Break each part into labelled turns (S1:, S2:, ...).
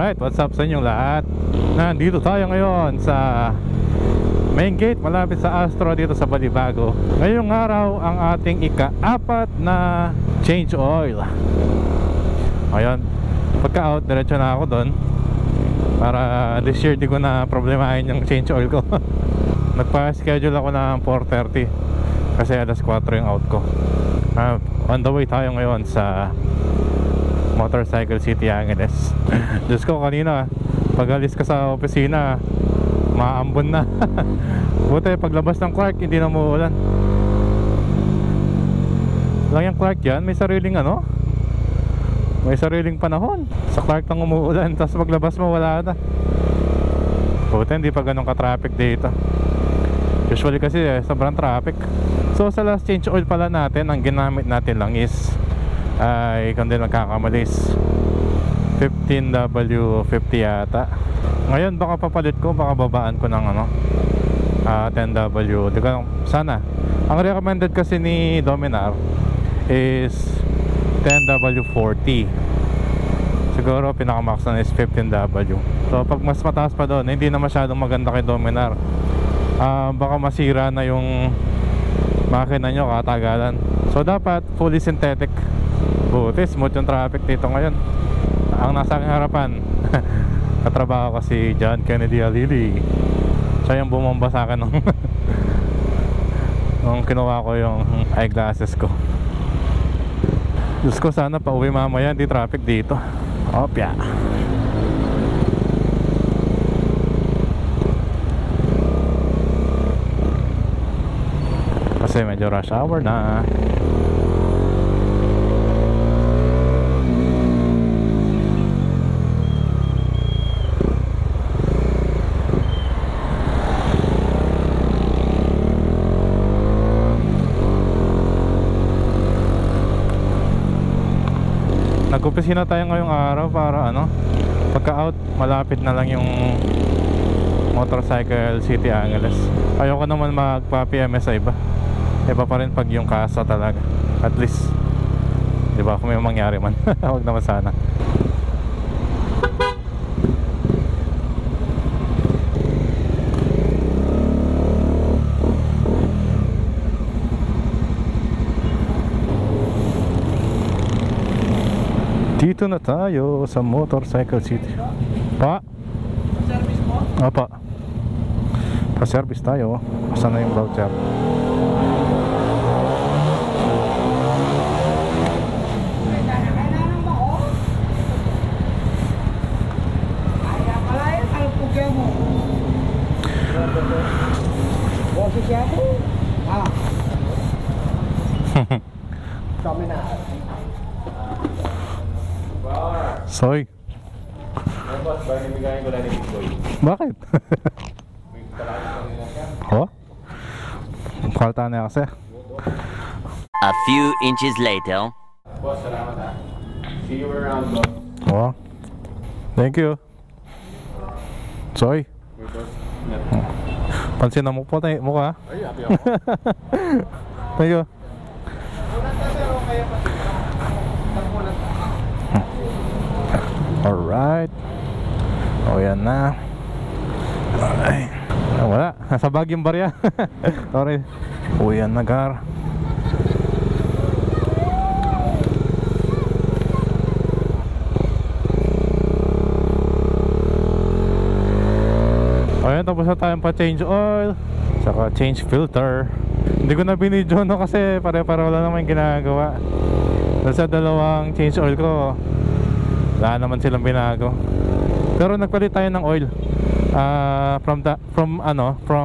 S1: Alright, what's up sa inyong lahat? Nandito tayo ngayon sa main gate malapit sa Astro dito sa Balibago. Ngayong araw ang ating ika-4 na change oil. Ayun, pagka-out, diretso na ako doon para this year di ko na problemahin yung change oil ko. Nagpa-schedule ako ng 4:30 kasi alas 4 yung out ko. On the way tayo ngayon sa Motorcycle City Angeles. Diyos ko, kanina pag alis ka sa opisina maambon na. Buti paglabas ng Clark hindi na umuulan. Lang yung Clark yan, may sariling may sariling panahon. Sa Clark lang umuulan, tapos paglabas mo wala na. Buti hindi pa ganun ka-traffic dito. Usually kasi sobrang traffic. So sa last change oil pala natin, ang ginamit natin lang is ay kung din magkakamalis 15W50 yata. Ngayon baka papalit ko, baka babaan ko ng 10W. Di ko, sana. Ang recommended kasi ni Dominar is 10W40. Siguro pinakamax na is 15W. So pag mas mataas pa doon, hindi na masyadong maganda kay Dominar. Baka masira na yung makina nyo katagalan. So dapat fully synthetic. Buti smooth yung traffic dito ngayon. Ang nasa aking harapan katrabaho ko si John Kennedy Alili. Siya yung bumomba sa akin nung kinuha ko yung eyeglasses ko. Diyos ko, sana pa uwi mamaya hindi traffic dito. Opya. Kasi medyo rush hour na. Nag-opisina tayo ngayong araw para pagka-out malapit na lang yung Motorcycle City Angeles. Ayoko naman magpa-PMS sa iba. Iba pa rin pag yung kasa talaga. At least, di ba, kung may mangyari man. Huwag naman sana. Dito na tayo sa Motorcycle City. Pa? Pa-service mo? Apa. Pa-service tayo. Saan na yung voucher? Soy. Bakit? Oh? Kalta na kasi.
S2: A few inches later.
S3: Boss, salamat ha. See you around, boss.
S1: Oh. Thank you. Soy. Pansin na mo po tayo mukha.
S3: Ay, happy ako.
S1: Thank you. Alright. O yan na. Ay. Wala. Nasa Baguiong Barya. Sorry. O yan na, Gar. O yan, tapos na tayong pa-change oil. Saka change filter. Hindi ko na binidyo kasi pare-pare wala naman ginagawa. Dahil sa dalawang change oil ko wala naman silang binago. Pero nagpalit tayo ng oil from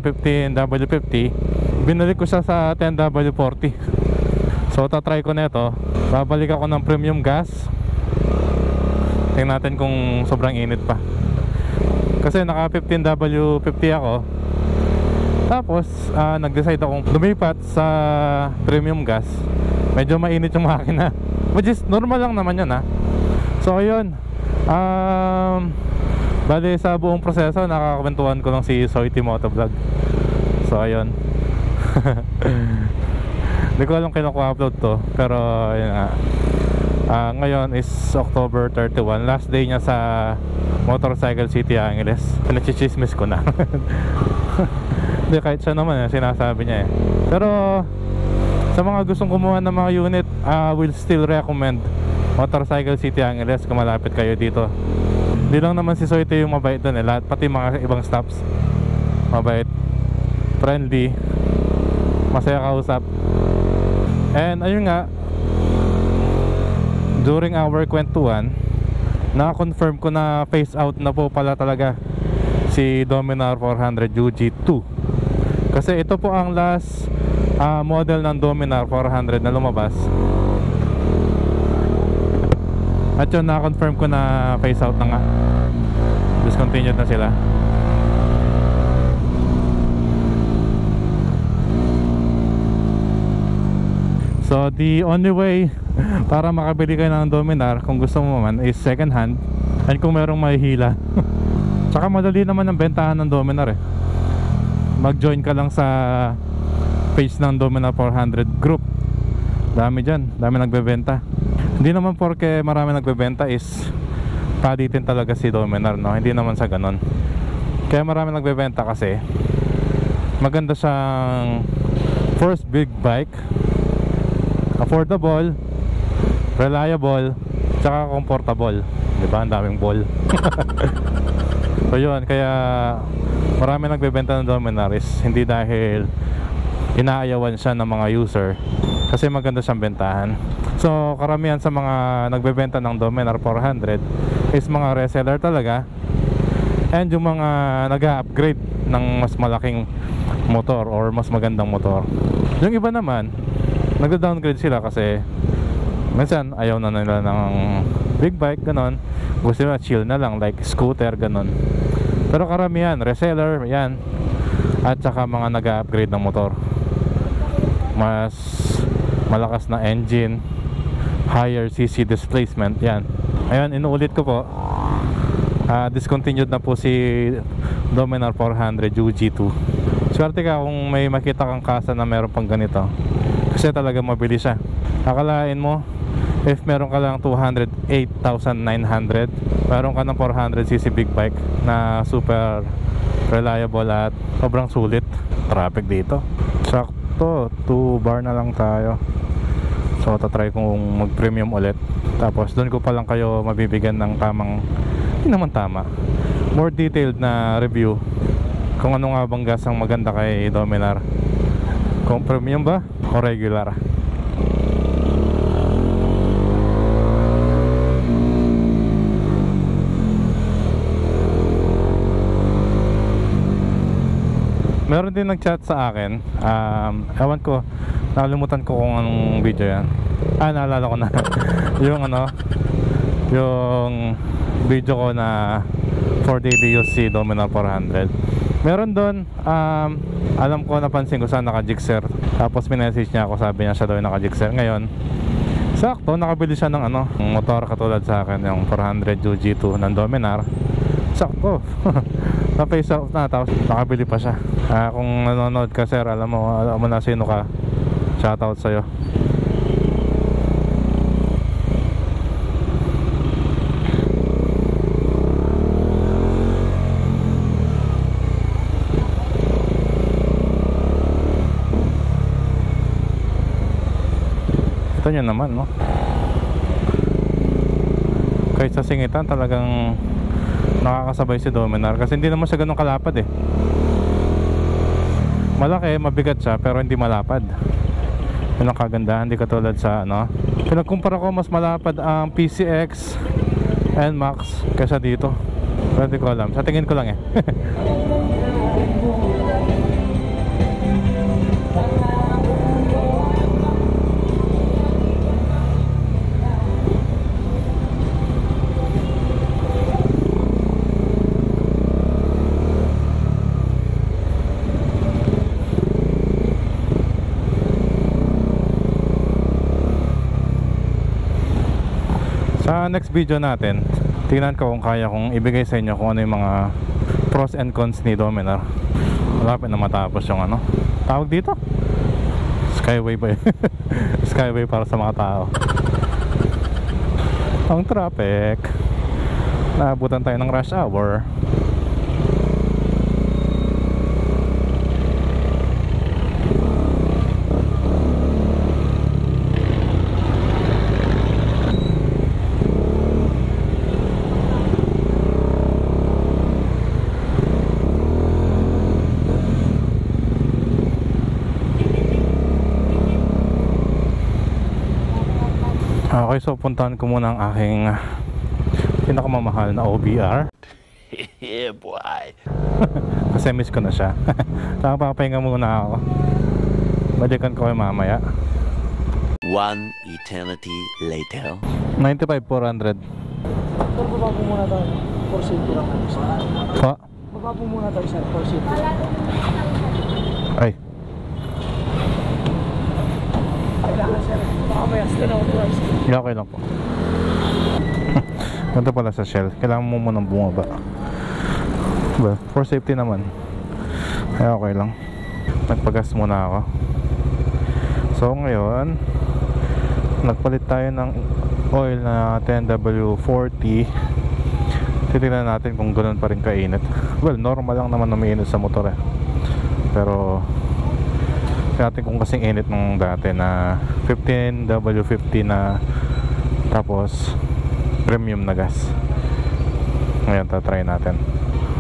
S1: 15W50. Binalik ko siya sa 10W40. So tatry ko na ito. Babalik ako ng premium gas. Tingnan natin kung sobrang init pa. Kasi naka 15W50 ako. Tapos nag-decide akong lumipat sa premium gas. Medyo mainit yung makina. Which is normal lang naman yun ha. So ayun, bali sa buong proseso nakakwentuhan ko lang si Soity Motovlog. So ayun. Hindi ko alam kailan ko upload to, pero ayun nga. Ngayon is October 31, last day niya sa Motorcycle City Angeles. Pinachichismis ko na. Hindi, kahit siya naman sinasabi niya Pero sa mga gustong kumuha ng mga unit, will still recommend Motorcycle City Angeles kung malapit kayo dito. Hindi lang naman si Soito yung mabait doon lahat, pati mga ibang staffs mabait, friendly, masaya kausap. And ayun nga, during our kwentuhan, na-confirm ko na phase out na po pala talaga si Dominar 400 UG2. Kasi ito po ang last model ng Dominar 400 na lumabas. At yun, na-confirm ko na phase out na nga. Discontinued na sila. So the only way para makabili kayo ng Dominar, kung gusto mo man, is second hand. And kung merong mahihila. Tsaka madali naman ang bentahan ng Dominar Mag-join ka lang sa page ng Dominar 400 group. Dami dyan, dami nagbebenta. Hindi naman porque marami nagbebenta is palitin talaga si Dominar, no? Hindi naman sa ganon. Kaya marami nagbebenta kasi maganda siyang first big bike, affordable, reliable, tsaka comfortable. Diba? Ang daming ball. So yun, kaya marami nagbebenta ng Dominar is hindi dahil inaayawan siya ng mga user, kasi maganda siyang bentahan. So karamihan sa mga nagbebenta ng Dominar 400 is mga reseller talaga, and yung mga nag-upgrade ng mas malaking motor or mas magandang motor. Yung iba naman nagda-downgrade sila kasi minsan ayaw na nila ng big bike, ganon. Gusto nila chill na lang, like scooter, ganon. Pero karamihan reseller yan, at saka mga nag-upgrade ng motor, mas malakas na engine, higher cc displacement, yan. Ayun, inuulit ko po, discontinued na po si Dominar 400 UG2. Swerte ka kung may makita kang kasa na meron pang ganito, kasi talaga mabili siya. Akalain mo, if meron ka lang 208,900, meron ka ng 400cc big bike na super reliable at sobrang sulit. Traffic dito, sakto 2 bar na lang tayo. So tatry kong mag premium ulit, tapos doon ko pa lang kayo mabibigyan ng tamang, hindi naman tama, more detailed na review kung ano nga bang gas ang maganda kay Dominar, kung premium ba o regular. Meron din nag-chat sa akin, ewan ko, nakalimutan ko kung anong video yan. Naalala ko na. Yung ano, yung video ko na for daily use si Dominar 400. Meron doon, alam ko, napansin ko saan naka-jigser. Tapos minessage niya ako, sabi niya siya daw yung naka-jigser. Ngayon, sakto, nakabili siya ng ano, motor katulad sa akin, yung 400 UG2 ng Dominar. Sakto. Na-face out na, tapos nakabili pa siya. Kung nanonood ka, sir, alam mo na sino ka. Shoutout sa'yo. Ito nyo naman, no? Kahit sa singitan talagang nakakasabay si Dominar, kasi hindi naman siya ganun kalapad malaki, mabigat siya, pero hindi malapad. Yun ang kagandahan, hindi katulad sa ano, pinagkumpara ko, mas malapad ang PCX and Max kaysa dito. Pero hindi ko alam, sa tingin ko lang Sa next video natin, tingnan ko kung kaya kong ibigay sa inyo kung ano yung mga pros and cons ni Dominar. Malapit na matapos yung ano, tawag dito, Skyway ba Skyway para sa mga tao. ang traffic. Naabutan tayo ng rush hour. Okay, so puntahan ko muna ang aking pinakamamahal na OBR.
S2: Yeah, boy.
S1: Kasi miss ko na siya. Saka papahinga muna ako. Balikan ko kayo mamaya.
S2: One eternity later.
S1: 95,400.
S4: Sir, baba po muna tayo. 450 lang po, sir.
S1: Pa?
S4: Baba po muna tayo, sir. 450.
S1: Ay.
S4: Kailangan, sir. Baka may asta na price.
S1: Yeah, okay lang po. Ganda pala sa Shell. Kailangan mo munang bumaba. Well, for safety naman. Kaya okay lang. Nagpagas muna ako. So ngayon, nagpalit tayo ng oil na 10W40. Titignan natin kung ganoon pa rin kainit. Well, normal lang naman na mainit sa motor eh. Pero tignan natin kung kasing init nung dati na 15W50 na tapos premium na gas. Ngayon tatry natin.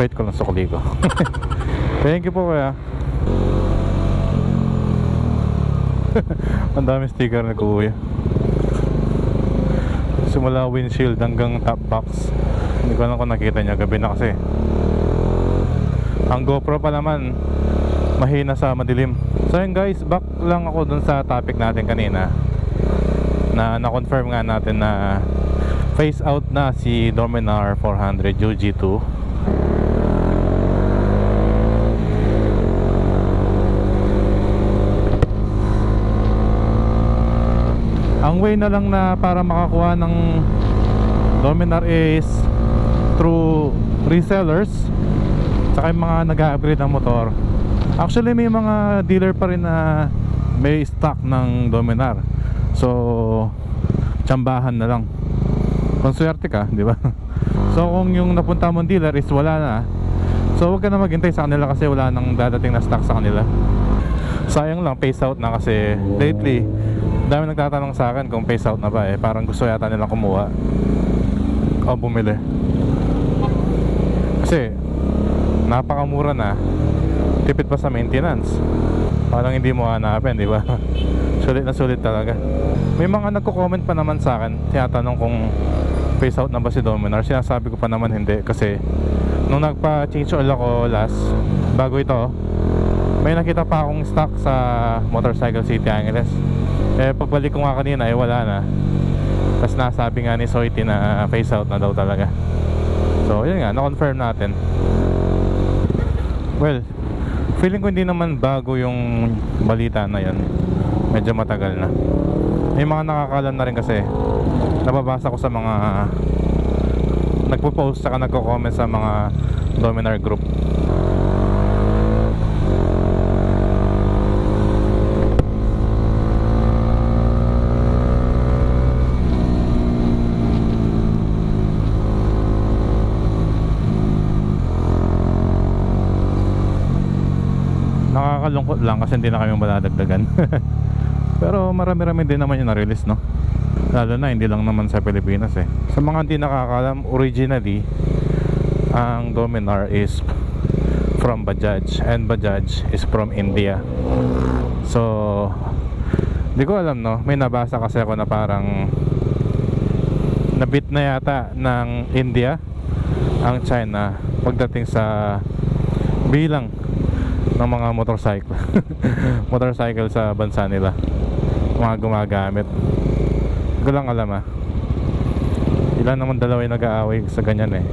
S1: Wait ko lang sukli ko. Thank you po kuya. Ang dami sticker na kuya. Simula windshield hanggang top box. Hindi ko lang kung nakita niya, gabi na kasi. Ang GoPro pa naman mahina sa madilim. So yun guys, back lang ako dun sa topic natin kanina. Na-confirm nga natin na phase out na si Dominar 400 UG2. Ang way na lang na para makakuha ng Dominar is through resellers, saka yung mga nag-upgrade ng motor. Actually may mga dealer pa rin na may stock ng Dominar. So tsambahan na lang. Kung swerte ka, di ba? So kung yung napunta mong dealer is wala na, so huwag ka na maghintay sa kanila kasi wala nang dadating na stock sa kanila. Sayang lang, phase out na kasi lately dami nagtatanong sa akin kung phase out na ba eh. Parang gusto yata nilang kumuha o bumili. Kasi napakamura na, tipid pa sa maintenance. Parang hindi mo hanapin, di ba? Sulit na sulit talaga. May mga nagko-comment pa naman sa akin, tinatanong kung phase out na ba si Dominar. Sinasabi ko pa naman hindi kasi nung nagpa-change oil ako last, bago ito, may nakita pa akong stock sa Motorcycle City Angeles. Eh pagbalik ko nga kanina eh wala na. Tapos nasabi nga ni Soity na phase out na daw talaga. So yun nga, na-confirm natin. Well, feeling ko hindi naman bago yung balita na yun. Medyo matagal na. May mga nakakalam na rin kasi nababasa ko sa mga nagpo-post saka nagko-comment sa mga Dominar group. Nakakalungkot lang kasi hindi na kami maladagdagan. Pero marami-rami din naman yung na-release, no? Lalo na hindi lang naman sa Pilipinas eh. Sa mga hindi nakakalam, originally ang Dominar is from Bajaj and Bajaj is from India. So di ko alam, no? May nabasa kasi ako na parang nabit na yata ng India ang China pagdating sa bilang ng mga motorcycle. Motorcycle sa bansa nila, mga gumagamit. Hindi ko lang alam ilan naman dalawa yung nag-aaway sa ganyan eh.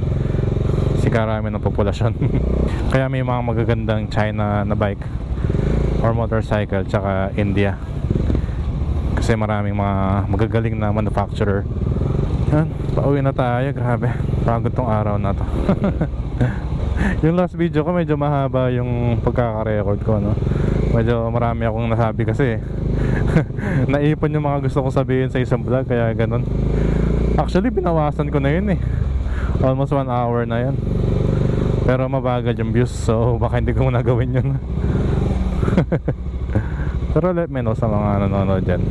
S1: Si karami ng populasyon. Kaya may mga magagandang China na bike or motorcycle tsaka India kasi maraming mga magagaling na manufacturer. Yan, pauwi na tayo. Grabe, pagod tong araw na to. Yung last video ko medyo mahaba yung pagkaka-record ko, no? Medyo marami akong nasabi kasi naipon yung mga gusto kong sabihin sa isang vlog, kaya ganun. Actually, binawasan ko na yun eh. Almost 1 hour na yan. Pero mabagal yung views, so baka hindi ko muna gawin yun. Pero let me know sa mga nanonood dyan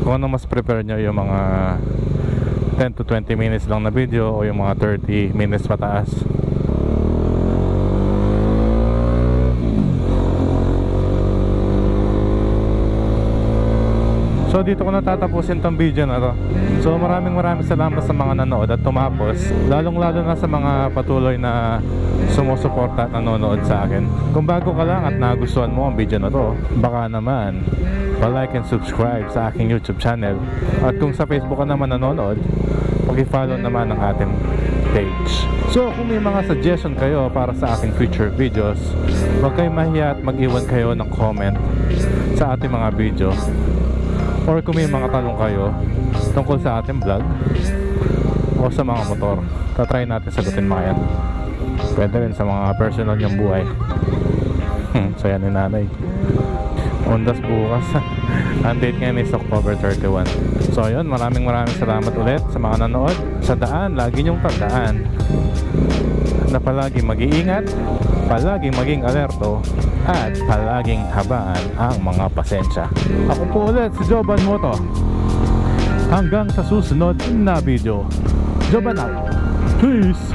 S1: kung ano mas prepare nyo, yung mga 10 to 20 minutes lang na video o yung mga 30 minutes pataas. So dito ko natatapusin tong video na to. So maraming salamat sa mga nanood at tumapos, lalong lalo na sa mga patuloy na sumusuporta at nanonood sa akin. Kung bago ka lang at nagustuhan mo ang video na to, baka naman pa-like and subscribe sa aking YouTube channel. At kung sa Facebook ka naman nanonood, pag-follow naman ang ating page. So kung may mga suggestion kayo para sa aking future videos, huwag kayo mahiya at mag-iwan kayo ng comment sa ating mga video. Or kung may mga tanong kayo tungkol sa ating vlog o sa mga motor, tatry natin sagutin mga yan. Pwede rin sa mga personal niyang buhay. So yan ni nanay. Ondas bukas. Ang date ngayon is October 31. So yun, maraming salamat ulit sa mga nanood. Sa daan, lagi niyong tandaan na palaging mag-iingat, palaging maging alerto, at palaging habaan ang mga pasensya. Ako po ulit si Joban Moto. Hanggang sa susunod na video. Joban out. Peace